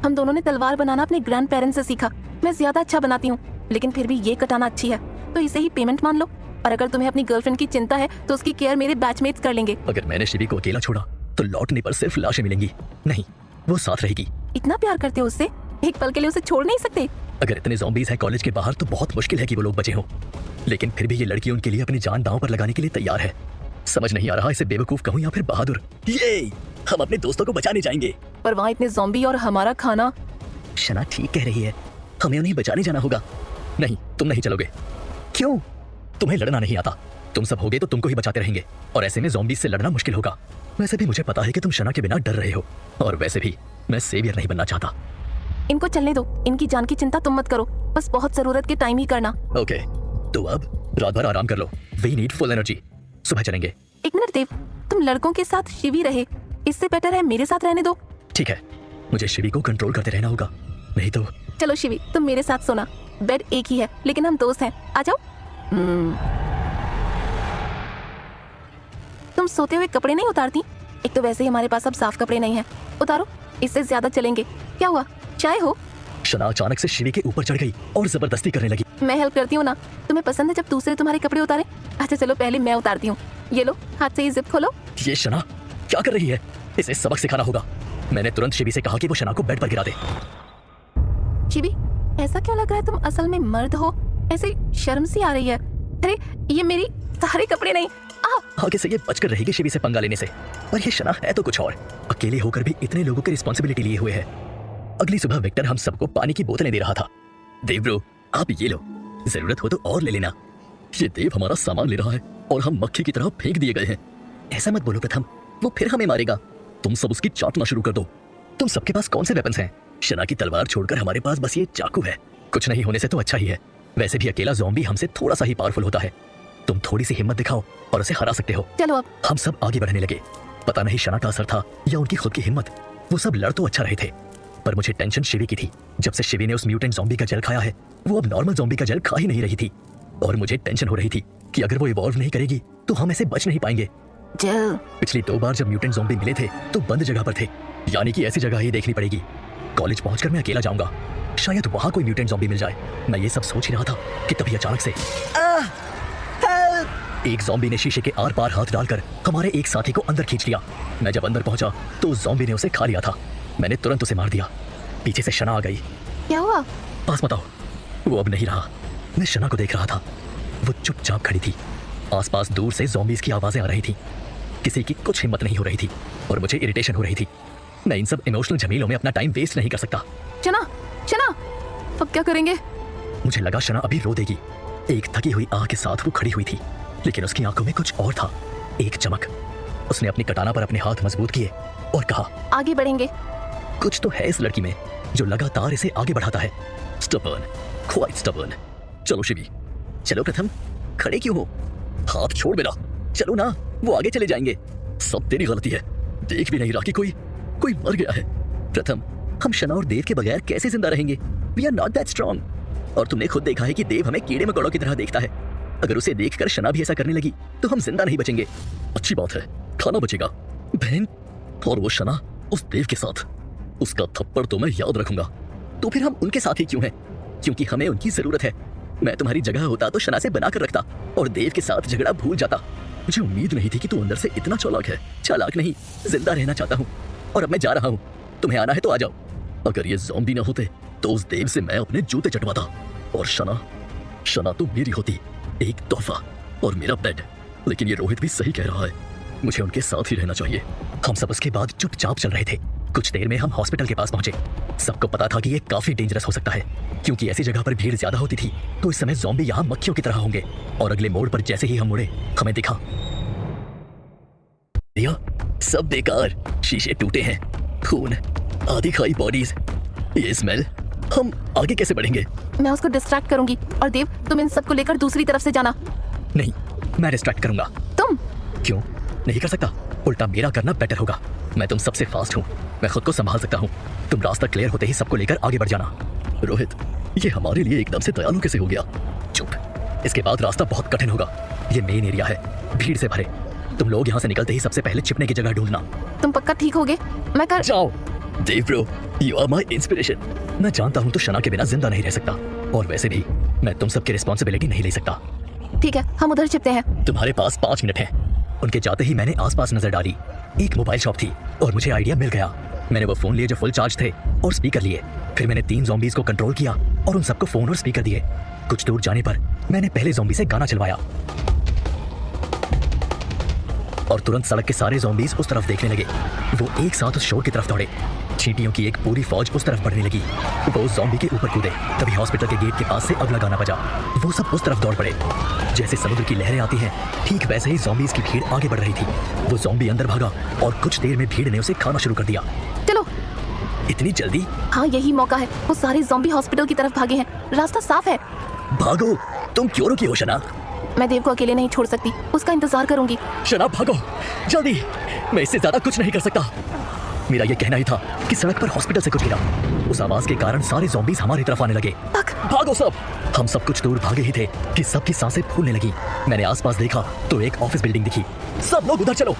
[SPEAKER 3] हम दोनों ने तलवार बनाना अपने ग्रैंड पेरेंट्स से सीखा। मैं ज्यादा अच्छा बनाती हूँ, लेकिन फिर भी ये कटाना अच्छी है, तो इसे ही पेमेंट मान लो। और अगर तुम्हें अपनी गर्लफ्रेंड की चिंता है तो उसकी केयर मेरे बैचमेट्स कर लेंगे।
[SPEAKER 2] अगर मैंने शिवी को अकेला छोड़ा तो लौटने पर सिर्फ लाशें मिलेंगी। नहीं, वो साथ रहेगी।
[SPEAKER 3] इतना प्यार करते हो उससे, एक पल के लिए उसे छोड़ नहीं सकते?
[SPEAKER 2] अगर इतने ज़ॉम्बीज़ हैं कॉलेज के बाहर तो बहुत मुश्किल है कि वो लोग बचे हों, लेकिन फिर भी ये लड़की उनके लिए अपनी जान दांव पर लगाने के लिए तैयार है। समझ नहीं आ रहा इसे बेवकूफ कहूं या फिर बहादुर। ये हम अपने दोस्तों को बचाने जाएंगे।
[SPEAKER 3] पर वहाँ इतने ज़ॉम्बी और हमारा खाना।
[SPEAKER 2] शना ठीक कह रही है, हमें उन्हें बचाने जाना होगा। नहीं, तुम नहीं चलोगे। क्यों? तुम्हें लड़ना नहीं आता। तुम सब होगे तो तुमको ही बचाते रहेंगे और ऐसे में ज़ॉम्बीज़ से लड़ना मुश्किल होगा। वैसे भी मुझे पता है कि तुम शना के बिना डर रहे हो, और वैसे भी मैं सेवियर नहीं बनना चाहता।
[SPEAKER 3] इनको चलने दो, इनकी जान की चिंता तुम मत करो, बस बहुत जरूरत के टाइम ही करना।
[SPEAKER 2] ओके, तो अब रात भर आराम कर लो। We need full energy. सुबह चलेंगे।
[SPEAKER 3] एक मिनट देव, तुम लड़कों के साथ शिवी रहे, इससे बेटर है मेरे साथ रहने दो।
[SPEAKER 2] ठीक है, मुझे शिवी को कंट्रोल करते रहना होगा, नहीं तो।
[SPEAKER 3] चलो शिवी, तुम मेरे साथ सोना। बेड एक ही है लेकिन हम दोस्त हैं, आ जाओ। तुम सोते हुए कपड़े नहीं उतारती? एक तो वैसे ही हमारे पास अब साफ कपड़े नहीं हैं, उतारो, इससे ज्यादा चलेंगे। क्या हुआ, चाय हो?
[SPEAKER 2] शना अचानक से शिवी के ऊपर चढ़ गई और जबरदस्ती करने लगी।
[SPEAKER 3] मैं हेल्प करती हूँ ना, तुम्हें पसंद है जब दूसरे तुम्हारे कपड़े उतारे? अच्छा चलो पहले मैं उतारती हूँ। ये लो, हाथ से ही जिप खोलो।
[SPEAKER 2] ये शना क्या कर रही है? इसे सबक सिखाना होगा। मैंने तुरंत शिवी से कहा कि वो शना को बेड पर गिरा दे।
[SPEAKER 3] शिवी, ऐसा क्यों लग रहा है तुम असल में मर्द हो? ऐसे शर्म सी आ रही है। अरे ये मेरी सारे कपड़े नहीं।
[SPEAKER 2] आगे से ये बचकर रहेगी शिवी से पंगा लेने से। और ये शना है तो कुछ और, अकेले होकर भी इतने लोगों की रिस्पॉन्सिबिलिटी लिए हुए है। अगली सुबह विक्टर हम सबको पानी की बोतलें दे रहा था। देव ब्रो, आप ये लो, जरूरत हो तो और ले लेना। ये देव हमारा सामान ले रहा है और हम मक्खी की तरह फेंक दिए गए हैं। ऐसा मत बोलो प्रथम, वो फिर हमें मारेगा। तुम सब उसकी चाटना शुरू कर दो। तुम सबके पास कौन से वेपन्स हैं? शना की तलवार छोड़कर हमारे पास बस ये चाकू है। कुछ नहीं होने से तो अच्छा ही है। वैसे भी अकेला ज़ॉम्बी हमसे थोड़ा सा ही पावरफुल होता है। तुम थोड़ी सी हिम्मत दिखाओ और उसे हरा सकते हो।
[SPEAKER 3] चलो अब।
[SPEAKER 2] हम सब आगे बढ़ने लगे। पता नहीं शना का असर था या उनकी खुद की हिम्मत। वो सब लड़ तो अच्छा रहे थे, पर मुझे टेंशन शिवी की थी। जब से शिवी ने उस म्यूटेंट ज़ॉम्बी का जेल खाया है, वो अब नॉर्मल ज़ॉम्बी का जेल खा ही नहीं रही थी। और मुझे टेंशन हो रही थी कि अगर वो इवॉल्व नहीं करेगी तो हम ऐसे बच नहीं पाएंगे। पिछली 2 बार जब म्यूटेंट ज़ॉम्बी मिले थे तो बंद जगह पर थे, यानी कि ऐसी जगह ही देखनी पड़ेगी। कॉलेज पहुंचकर मैं अकेला जाऊंगा, शायद वहां कोई म्यूटेंट ज़ॉम्बी मिल जाए। मैं ये सब सोच ही रहा था कि तभी अचानक से एक ज़ॉम्बी ने शीशे के आर पार हाथ डालकर हमारे एक साथी को अंदर खींच लिया। मैं जब अंदर पहुंचा तो उस ज़ॉम्बी ने उसे खा लिया था। मैंने तुरंत उसे मार दिया। पीछे से शना आ गई।
[SPEAKER 3] क्या हुआ?
[SPEAKER 2] पास मत आओ। वो अब नहीं रहा। मैं शना को देख रहा था, वो चुपचाप खड़ी थी। आसपास दूर से ज़ॉम्बीज़ की आवाजें आ रही थी। किसी की कुछ हिम्मत नहीं हो रही थी और मुझे इरिटेशन हो रही थी। मैं इन सब इमोशनल झमेलों में अपना टाइम वेस्ट नहीं कर सकता।
[SPEAKER 3] शना, शना, अब क्या करेंगे?
[SPEAKER 2] मुझे लगा शना अभी रो देगी। एक थकी हुई आह के साथ वो खड़ी हुई थी, लेकिन उसकी आंखों में कुछ और था, एक चमक। उसने अपनी कटाना पर अपने हाथ मजबूत किए और कहा,
[SPEAKER 3] आगे बढ़ेंगे।
[SPEAKER 2] कुछ तो है इस लड़की में जो लगातार इसे आगे बढ़ाता है। Stubborn, quite stubborn. चलो शिवी, चलो प्रथम, खड़े क्यों हो? हाथ छोड़ मेरा, चलो ना, वो आगे चले जाएंगे। सब तेरी गलती है, देख भी नहीं रहा कि कोई मर गया है। प्रथम, हम शना और देव के बगैर कैसे जिंदा रहेंगे? We are not that strong. और तुमने खुद देखा है कि देव हमें कीड़े मकोड़ों की तरह देखता है। अगर उसे देखकर शना भी ऐसा करने लगी तो हम जिंदा नहीं बचेंगे। अच्छी बात है, खाना बचेगा। बहन, और वो शना उस देव के साथ, उसका थप्पड़ तो मैं याद रखूंगा। तो फिर हम उनके साथ ही क्यों हैं? क्योंकि हमें उनकी जरूरत है। मैं तुम्हारी जगह होता तो शना से बना कर रखता और देव के साथ झगड़ा भूल जाता। मुझे उम्मीद नहीं थी कि तू अंदर से इतना चालाक है। चालाक नहीं, जिंदा रहना चाहता हूँ और अब मैं जा रहा हूँ। तुम्हें आना है तो आ जाओ। अगर ये ज़ॉम्बी ना होते तो उस देव से मैं अपने जूते चटवाता और शना तो मेरी होती, एक तोहफा और मेरा बेड। लेकिन ये रोहित भी सही कह रहा है, मुझे उनके साथ ही रहना चाहिए। हम सब उसके बाद चुपचाप चल रहे थे। कुछ देर में हम हॉस्पिटल के पास पहुंचे। सबको पता था कि ये काफी डेंजरस हो सकता है, क्योंकि ऐसी जगह पर भीड़ ज्यादा होती थी तो इस समय ज़ॉम्बी यहाँ मक्खियों की तरह होंगे। और अगले मोड़ पर जैसे ही हम मुड़े, हमें दिखा, भैया सब बेकार, शीशे टूटे हैं, खून, आधी खाई बॉडीज, ये स्मेल। हम आगे कैसे बढ़ेंगे?
[SPEAKER 3] मैं उसको डिस्ट्रैक्ट करूंगी और देव तुम इन सबको लेकर दूसरी तरफ से जाना।
[SPEAKER 2] नहीं, मैं डिस्ट्रैक्ट करूंगा।
[SPEAKER 3] तुम
[SPEAKER 2] क्यों नहीं कर सकता? उल्टा मेरा करना बेटर होगा। मैं तुम सबसे फास्ट हूँ, मैं खुद को संभाल सकता हूँ। तुम रास्ता क्लियर होते ही सबको लेकर आगे बढ़ जाना। रोहित, ये हमारे लिए एकदम से दयालु कैसे हो गया? चुप, इसके बाद रास्ता बहुत कठिन होगा। ये मेन एरिया है, भीड़ से भरे। तुम लोग यहाँ से निकलते ही सबसे पहले छिपने की जगह ढूंढना।
[SPEAKER 3] तुम पक्का ठीक होगे? मैं कर
[SPEAKER 2] जाओ। Dev bro, you are my inspiration. मैं जानता हूँ तो शना के बिना जिंदा नहीं रह सकता, और वैसे भी मैं तुम सबकी रिस्पॉन्सिबिलिटी नहीं ले सकता।
[SPEAKER 3] ठीक है, हम उधर छिपते हैं।
[SPEAKER 2] तुम्हारे पास 5 मिनट हैं। उनके जाते ही मैंने आसपास नजर डाली। एक मोबाइल शॉप थी और मुझे आइडिया मिल गया। मैंने वो फोन लिए जो फुल चार्ज थे और स्पीकर लिए। फिर मैंने 3 ज़ॉम्बीज को कंट्रोल किया और उन सबको फोन और स्पीकर दिए। कुछ दूर जाने पर मैंने पहले ज़ॉम्बी से गाना चलवाया और तुरंत सड़क के सारे ज़ॉम्बीज उस तरफ देखने लगे। वो एक साथ उस शोर की तरफ दौड़े। चींटियों की एक पूरी फौज उस तरफ बढ़ने लगी। वो उस ज़ॉम्बी के ऊपर कूदे। तभी हॉस्पिटल के गेट के पास से अगला गाना बजा। वो सब उस तरफ दौड़ पड़े। जैसे समुद्र की लहरें आती हैं, ठीक वैसे ही ज़ॉम्बीज की भीड़ आगे बढ़ रही थी। वो ज़ॉम्बी अंदर भागा और कुछ देर में भीड़ ने उसे खाना शुरू कर दिया।
[SPEAKER 3] चलो।
[SPEAKER 2] इतनी जल्दी?
[SPEAKER 3] हाँ, यही मौका है। वो सारे ज़ॉम्बी हॉस्पिटल की तरफ भागे हैं। रास्ता साफ है।
[SPEAKER 2] भागो। तुम क्यों रुकी हो शना?
[SPEAKER 3] मैं देव को अकेले नहीं छोड़ सकती, उसका इंतजार करूंगी।
[SPEAKER 2] शना भागो जल्दी, मैं इससे ज्यादा कुछ नहीं कर सकता। मेरा ये कहना ही था कि सड़क पर हॉस्पिटल से कुछ गिरा। उस आवाज के कारण सारे ज़ॉम्बीज हमारी तरफ आने लगे। भागो सब। हम सब कुछ दूर भागे ही थे कि सबकी सांसें फूलने लगी। मैंने आसपास देखा तो एक ऑफिस बिल्डिंग दिखी। सब लोग उधर चलो।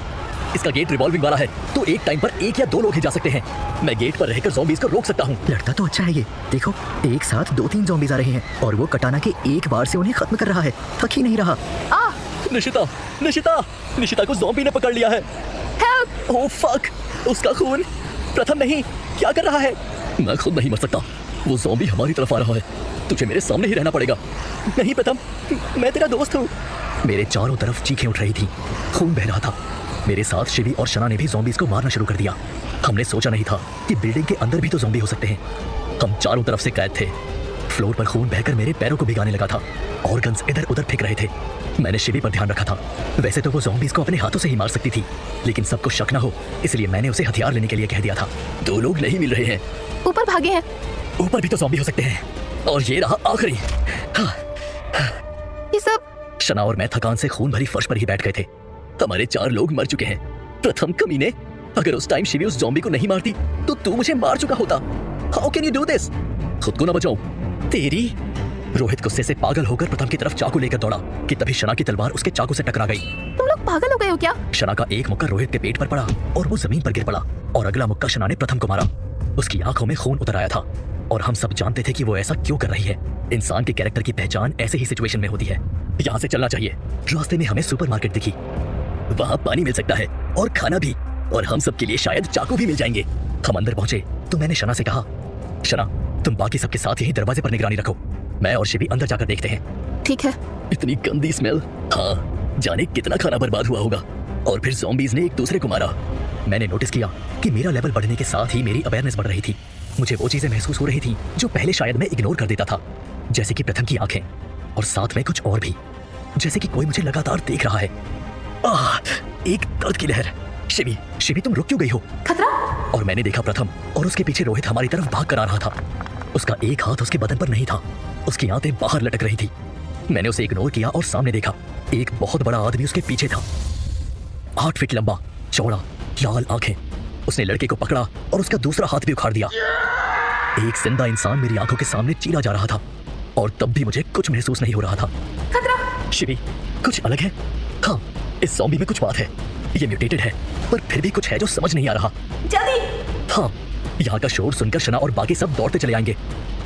[SPEAKER 2] इसका गेट रिवॉल्विंग वाला है तो एक टाइम पर 1 या 2 लोग ही जा सकते हैं। मैं गेट पर रहकर ज़ॉम्बीज को रोक सकता हूँ।
[SPEAKER 4] लड़का तो अच्छा है ये। देखो, एक साथ 2-3 ज़ॉम्बीज आ रहे हैं और वो कटाना के एक बार से उन्हें खत्म कर रहा है। थक ही नहीं रहा।
[SPEAKER 2] निशिता, निशिता, निशिता को ज़ॉम्बी ने पकड़ लिया है।
[SPEAKER 3] हेल्प!
[SPEAKER 2] ओह फक, उसका खून। प्रथम नहीं, क्या कर रहा है? मैं खुद नहीं मर सकता। वो ज़ॉम्बी हमारी तरफ आ रहा है। तुझे मेरे सामने ही रहना पड़ेगा। नहीं प्रथम, मैं तेरा दोस्त हूँ। मेरे चारों तरफ चीखें उठ रही थी, खून बह रहा था। मेरे साथ शिवी और शना ने भी ज़ॉम्बीज को मारना शुरू कर दिया। हमने सोचा नहीं था कि बिल्डिंग के अंदर भी तो ज़ॉम्बी हो सकते हैं। हम चारों तरफ से कैद थे। फ्लोर पर खून बहकर मेरे पैरों को भिगाने लगा था। ऑर्गन्स इधर उधर फेंक रहे थे। मैंने शिवी पर ध्यान रखा था। वैसे तो वो ज़ॉम्बीज को अपने हाथों से ही मार सकती थी, लेकिन सबको शक न हो इसलिए मैंने उसे हथियार लेने के लिए कह दिया था। 2 लोग नहीं मिल रहे हैं।
[SPEAKER 3] ऊपर भागे हैं।
[SPEAKER 2] ऊपर भी तो ज़ॉम्बी हो सकते हैं। और ये रहा आखिरी।
[SPEAKER 3] ये सब।
[SPEAKER 2] शना और मैं थकान से खून भरी फर्श पर ही बैठ गए थे। हमारे 4 लोग मर चुके हैं। प्रथम कमीने, अगर उस टाइम शिवी उस ज़ॉम्बी को नहीं मारती तो तू मुझे मार चुका होता। How can you do this? खुद को ना बचाओ तेरी। रोहित गुस्से से पागल होकर प्रथम की तरफ चाकू लेकर दौड़ा कि तभी शना की तलवार उसके चाकू से टकरा गई।
[SPEAKER 3] तुम लोग पागल हो गए हो क्या?
[SPEAKER 2] शना का एक मुक्का रोहित के पेट पर पड़ा और वो जमीन पर गिर पड़ा और अगला मुक्का शना ने प्रथम को मारा। उसकी आंखों में खून उतर आया था और हम सब जानते थे कि वो ऐसा क्यों कर रही है। इंसान के कैरेक्टर की पहचान ऐसे ही सिचुएशन में होती है। यहाँ से चलना चाहिए। रास्ते में हमें सुपरमार्केट दिखी। वहाँ पानी मिल सकता है और खाना भी, और हम सब के लिए शायद चाकू भी मिल जाएंगे। हम अंदर पहुंचे तो मैंने शना से कहा, शना तुम बाकी सबके साथ यही दरवाजे पर निगरानी रखो। मैं और शिवी अंदर जाकर देखते हैं।
[SPEAKER 3] ठीक है।
[SPEAKER 2] इतनी गंदी स्मेल। हाँ, जाने कितना खाना बर्बाद हुआ होगा। और फिर ज़ॉम्बीज ने एक दूसरे को मारा। मैंने नोटिस किया कि मेरा लेवल बढ़ने के साथ ही मेरी अवेयरनेस बढ़ रही थी। मुझे वो चीजें महसूस हो रही थी जो पहले शायद मैं इग्नोर कर देता था, जैसे कि प्रथम की आंखें और साथ में कुछ और भी, जैसे कि कोई मुझे लगातार देख रहा है। एक दर्द की लहर। शिवी, शिवी तुम रुक क्यों गई हो?
[SPEAKER 3] खतरा।
[SPEAKER 2] और मैंने देखा प्रथम और उसके पीछे रोहित हमारी तरफ भाग कर आ रहा था। उसका एक हाथ उसके बदन पर नहीं था, उसकी आंतें बाहर लटक रही थी। मैंने उसे इग्नोर किया और सामने देखा। एक बहुत बड़ा आदमी उसके पीछे था। 8 फीट लंबा, चौड़ा, लाल आंखें। उसने लड़के को पकड़ा और उसका दूसरा हाथ भी उखाड़ दिया। एक जिंदा इंसान मेरी आंखों के सामने चीरा जा रहा था और तब भी मुझे कुछ महसूस नहीं हो रहा था।
[SPEAKER 3] खतरा।
[SPEAKER 2] शिवी, कुछ अलग है। हाँ, इस ज़ॉम्बी में कुछ बात है। ये म्यूटेटेड है पर फिर भी कुछ है जो समझ नहीं आ रहा।
[SPEAKER 3] जल्दी।
[SPEAKER 2] हाँ, यहाँ का शोर सुनकर शना और बाकी सब दौड़ते चले आएंगे।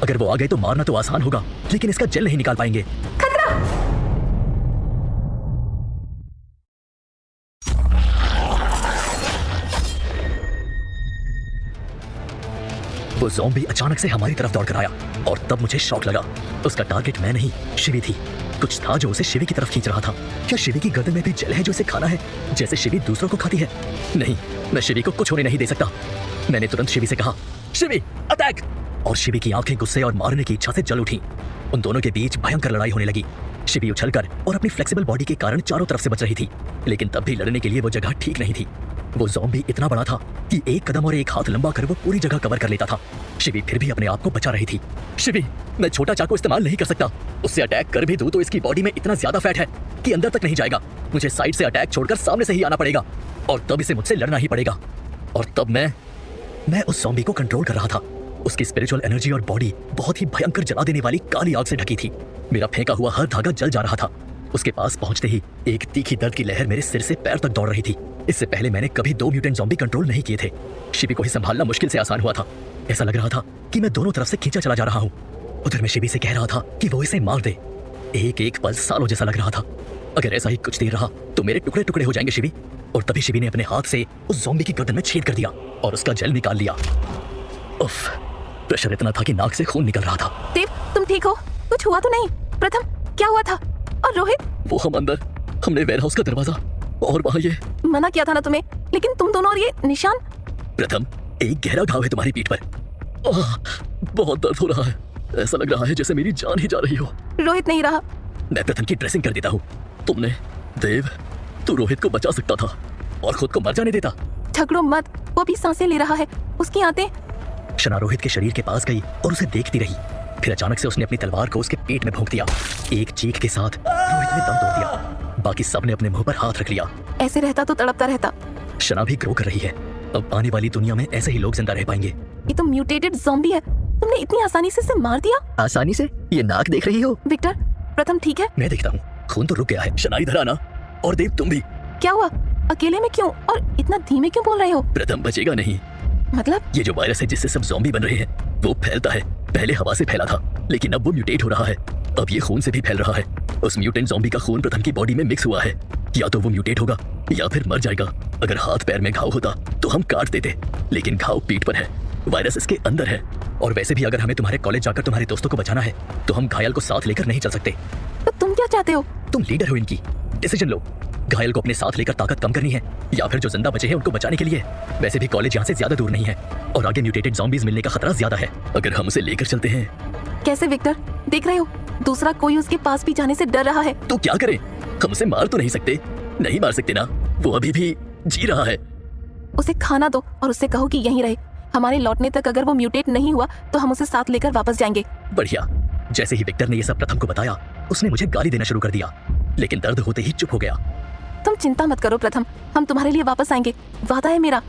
[SPEAKER 2] अगर वो आ गए तो मारना तो आसान होगा, लेकिन इसका जेल नहीं निकाल पाएंगे।
[SPEAKER 3] खतरा।
[SPEAKER 2] वो ज़ॉम्बी अचानक से हमारी तरफ दौड़ कर आया और तब मुझे शॉक लगा। उसका टारगेट मैं नहीं, शिवी थी। कुछ था जो उसे शिवी की तरफ खींच रहा था। क्या शिवी की गर्दन में भी जेल है जो इसे खाना है, जैसे शिवी दूसरों को खाती है? नहीं, मैं शिवी को कुछ होने नहीं दे सकता। मैंने तुरंत शिवी से कहा, शिवी अटैक! और शिवी की आंखें गुस्से और मारने की इच्छा से जल उठी। उन दोनों के बीच भयंकर लड़ाई होने लगी। शिवी उछलकर और अपनी फ्लेक्सिबल बॉडी के कारण चारों तरफ से बच रही थी, लेकिन तब भी लड़ने के लिए वो जगह ठीक नहीं थी। वो ज़ॉम्बी इतना बड़ा था कि एक कदम और एक हाथ लंबा कर वो पूरी जगह कवर कर लेता था। शिवी फिर भी अपने आप को बचा रही थी। शिवी, मैं छोटा चाकू इस्तेमाल नहीं कर सकता। उससे अटैक कर भी दूं तो इसकी बॉडी में इतना ज्यादा फैट है कि अंदर तक नहीं जाएगा। मुझे साइड से अटैक छोड़कर सामने से ही आना पड़ेगा और तब इसे मुझसे लड़ना ही पड़ेगा। और तब मैं उस ज़ॉम्बी को कंट्रोल कर रहा था। उसकी स्पिरिचुअल एनर्जी और बॉडी बहुत ही भयंकर जला देने वाली काली आग से ढकी थी। मेरा फेंका हुआ हर धागा जल जा रहा था। उसके पास पहुंचते ही एक तीखी दर्द की लहर मेरे सिर से पैर तक दौड़ रही थी। इससे पहले मैंने कभी 2 म्यूटेंट ज़ॉम्बी कंट्रोल नहीं किए थे। शिवी को ही संभालना मुश्किल से आसान हुआ था। ऐसा लग रहा था कि मैं दोनों तरफ से खींचा चला जा रहा हूँ। उधर मैं शिवी से कह रहा था कि वो इसे मार दे, एक एक पल सालों जैसा लग रहा था। अगर ऐसा ही कुछ देर रहा तो मेरे टुकड़े टुकड़े हो जाएंगे शिवी। और तभी शिवी ने अपने हाथ से उस ज़ॉम्बी की गर्दन में छेद कर दिया और उसका जल निकाल लिया। उफ, प्रेशर इतना था कि नाक से खून निकल रहा था।
[SPEAKER 3] देव, तुम ठीक हो? कुछ हुआ तो नहीं? प्रथम, क्या हुआ था? और रोहित?
[SPEAKER 2] वो हम अंदर, हमने वेयरहाउस का दरवाजा और वहाँ ये।
[SPEAKER 3] मना किया था ना तुम्हें, लेकिन तुम दोनों और ये निशान।
[SPEAKER 2] प्रथम, एक गहरा घाव है तुम्हारी पीठ पर। बहुत दर्द हो रहा है, ऐसा लग रहा है जैसे मेरी जान ही जा रही हो।
[SPEAKER 3] रोहित नहीं रहा।
[SPEAKER 2] मैं प्रथम की ड्रेसिंग कर देता हूँ। तुमने, देव, तू रोहित को बचा सकता था और खुद को मर जाने देता।
[SPEAKER 3] झगड़ो मत, वो भी सांसें ले रहा है, उसकी आंतें।
[SPEAKER 2] शना रोहित के शरीर के पास गई और उसे देखती रही। फिर अचानक से उसने अपनी तलवार को उसके पेट में भोंक दिया। एक चीख के साथ रोहित ने दम तोड़ दिया। बाकी सबने अपने मुंह पर हाथ रख लिया।
[SPEAKER 3] ऐसे रहता तो तड़पता रहता।
[SPEAKER 2] शना भी ग्रो कर रही है। अब आने वाली दुनिया में ऐसे ही लोग जिंदा रह पाएंगे।
[SPEAKER 3] ये तो म्यूटेटेड ज़ॉम्बी है। तुमने इतनी आसानी से इसे मार दिया?
[SPEAKER 4] आसानी से? ये नाक देख रही हो?
[SPEAKER 3] विक्टर, प्रथम ठीक है?
[SPEAKER 2] मैं देखता हूँ, खून तो रुक गया है। शना इधर आना, और देव तुम भी।
[SPEAKER 3] क्या हुआ? अकेले में क्यों और इतना धीमे क्यों बोल रहे हो?
[SPEAKER 2] प्रथम बचेगा नहीं।
[SPEAKER 3] मतलब?
[SPEAKER 2] ये जो वायरस है जिससे सब ज़ॉम्बी बन रहे हैं, वो फैलता है। पहले हवा से फैला था, लेकिन अब वो म्यूटेट हो रहा है। अब ये खून से भी फैल रहा है। उस म्यूटेंट ज़ॉम्बी का खून प्रथम की बॉडी में मिक्स हुआ है। या तो वो म्यूटेट होगा या फिर मर जाएगा। अगर हाथ पैर में घाव होता तो हम काट देते, लेकिन घाव पीठ पर है। वायरस इसके अंदर है। और वैसे भी अगर हमें तुम्हारे कॉलेज जाकर तुम्हारे दोस्तों को बचाना है तो हम घायल को साथ लेकर नहीं चल सकते।
[SPEAKER 3] तो तुम क्या चाहते हो?
[SPEAKER 2] तुम लीडर हो इनकी, डिसीजन लो। घायल को अपने साथ लेकर ताकत कम करनी है या फिर जो जिंदा बचे हैं उनको बचाने के लिए। वैसे भी कॉलेज यहाँ से ज्यादा दूर नहीं है और आगे म्यूटेटेड ज़ॉम्बीज़ मिलने का खतरा ज्यादा है। अगर हम उसे लेकर चलते हैं।
[SPEAKER 3] कैसे विक्टर? देख रहे हो, दूसरा कोई उसके पास भी जाने से डर रहा है।
[SPEAKER 2] तो क्या करें? हम उसे मार तो नहीं सकते। नहीं मार सकते ना, वो अभी भी जी रहा है।
[SPEAKER 3] उसे खाना दो और उससे कहो कि यहीं रहे। हमारे लौटने तक अगर वो म्यूटेट नहीं हुआ तो हम उसे साथ लेकर वापस जाएंगे।
[SPEAKER 2] बढ़िया। जैसे ही विक्टर ने ये सब प्रथम को बताया, उसने मुझे गाली देना शुरू कर दिया, लेकिन दर्द होते ही चुप हो गया।
[SPEAKER 3] तुम चिंता मत करो प्रथम, हम तुम्हारे लिए वापस आएंगे, वादा है मेरा।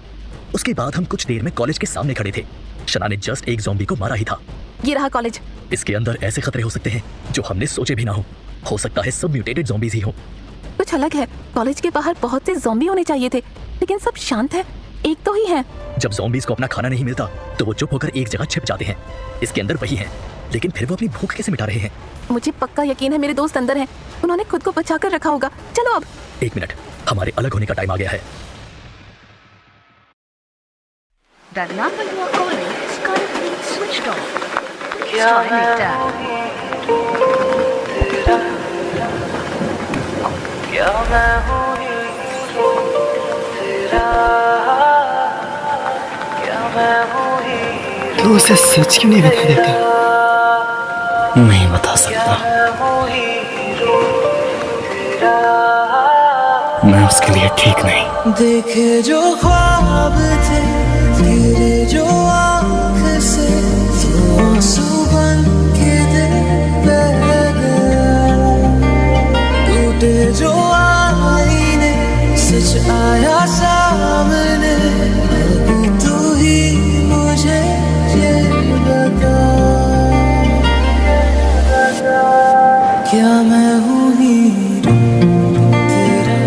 [SPEAKER 2] उसके बाद हम कुछ देर में कॉलेज के सामने खड़े थे। शना ने जस्ट एक ज़ॉम्बी को मारा ही था।
[SPEAKER 3] ये रहा कॉलेज।
[SPEAKER 2] इसके अंदर ऐसे खतरे हो सकते हैं जो हमने सोचे भी ना हो सकता है सब म्यूटेटेड ज़ॉम्बीज़ ही हो।
[SPEAKER 3] कुछ अलग है। कॉलेज के बाहर बहुत से ज़ॉम्बी होने चाहिए थे, लेकिन सब शांत है। एक तो ही है।
[SPEAKER 2] जब ज़ॉम्बीज़ को अपना खाना नहीं मिलता तो वो चुप होकर एक जगह छिप जाते हैं। इसके अंदर वही है, लेकिन फिर वो अपनी भूख कैसे मिटा रहे हैं?
[SPEAKER 3] मुझे पक्का यकीन है मेरे दोस्त अंदर हैं। उन्होंने खुद को बचा कर रखा होगा। चलो अब।
[SPEAKER 2] 1 मिनट, हमारे अलग होने का टाइम आ गया है।
[SPEAKER 5] The number you are calling is currently switched off. Please try later.
[SPEAKER 1] क्या मैं हूँ हीरो तेरा, क्या मैं हूँ हीरो।
[SPEAKER 6] तो उसे सच क्यों नहीं बता देता?
[SPEAKER 7] नहीं बता सकता। मैं उसके लिए ठीक नहीं।
[SPEAKER 1] देखे जो ख्वाब थे गिरे जो आँख से, तो आंसू बन के दिल बह गया। टूटे जो आईने सच आया सामने। अब तू ही मुझे ये बता, क्या मैं हूँ हीरो तेरा,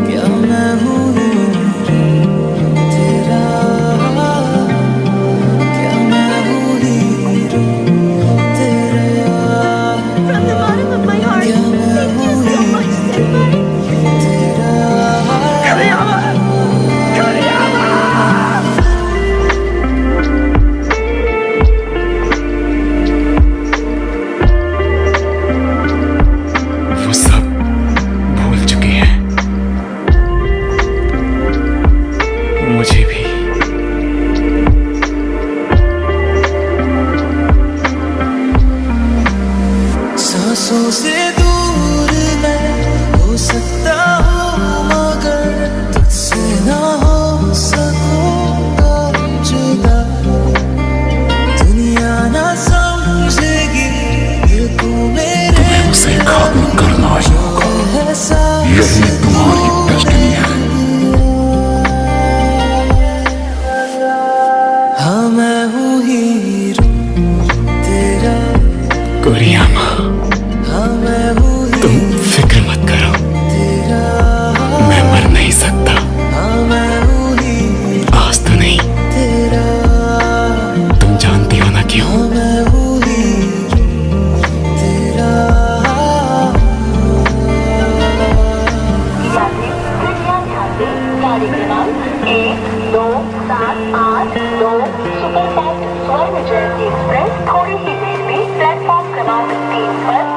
[SPEAKER 1] क्या मैं हूँ हीरो तेरा, क्या मैं हूँ हीरो तेरा,
[SPEAKER 5] From the bottom of my heart,
[SPEAKER 1] क्या मैं
[SPEAKER 5] thank
[SPEAKER 1] हूँ
[SPEAKER 5] you so much, Senpai.
[SPEAKER 7] वो सब भूल चुके हैं, मुझे भी।
[SPEAKER 1] सांसों से दूर मैं हो सकता हूँ, मगर तुझसे ना हो सकूंगा जुदा। दुनिया ना समझेगी दिल को मेरे,
[SPEAKER 7] तुम्हें उसे खत्म करना ही होगा। यही तुम्हारी डेस्टिनी है।
[SPEAKER 1] हाँ मैं हूँ हीरो तेरा,
[SPEAKER 7] कोरियामा,
[SPEAKER 1] हाँ मैं हूँ
[SPEAKER 7] तुम फिक्र मत करो,
[SPEAKER 1] तेरा,
[SPEAKER 7] मैं मर नहीं सकता।
[SPEAKER 1] हाँ मैं हूँ हीरो
[SPEAKER 7] आज तो नहीं,
[SPEAKER 1] तेरा,
[SPEAKER 7] तुम जानती हो ना क्यों?
[SPEAKER 1] हाँ मैं हूँ हीरो
[SPEAKER 8] दिमाग 3 पर